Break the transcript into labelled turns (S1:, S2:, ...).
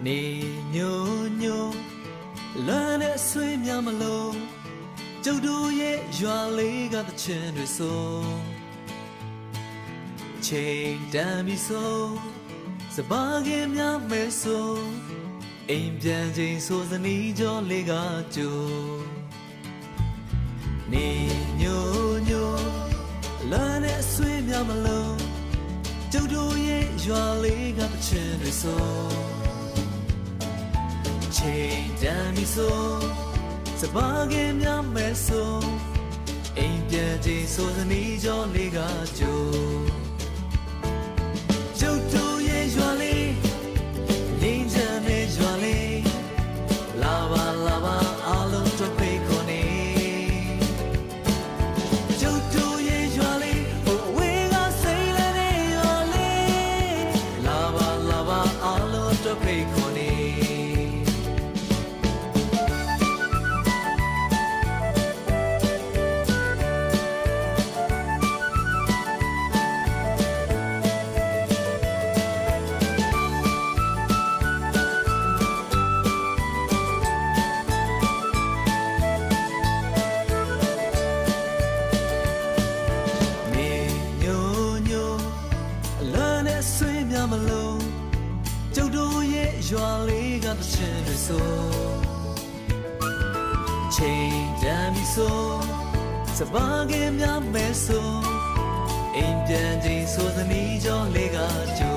S1: နေညိုညိုလမ်းနဲ့ဆွေးများမလို့ကျုပ်တို့ရဲ့ရွာလေးကသချင်းတွေဆိုချိန်တန်ပြီဆိုစပါးကင်များမဲဆိုအိမ်ပြန်ချိန်ဆိုစနီးကြောလေးကကြိုနေညိုညိုလမ်းနဲ့ဆွေးများမလို့ကျုပ်တို့ရဲ့ရွာလေးကသချင်းတွေဆိုချိန်တန်ပြီဆိုစပါးကင်များမဲဆိုအိမ်ပြန်ချိန်ဆိုစနီးကြောလေးကကြိုကျုပ်တို့ရဲ့ရွာလေးငြိမ်းချမ်းတဲ့ရွာလေးလာပါလာပါအားလုံးတို့ဖိတ်ခေါ်နေကျုပ်တို့ရဲ့ရွာလေးဟိုဝေးကစိတ်လည်းတဲ့ရွာလေးလာပါလာပါအားလုံးတို့ဖိတ်ခေါ်နေမလို့ကျုပ်တို့ရဲ့ရွာလေးကသချင်းတွေဆိုချိန်တန်ပြီဆိုစပါးကင်များမဲဆိုအိမ်ပြန်ချိန်ဆိုသနီးကြောလေးကကြို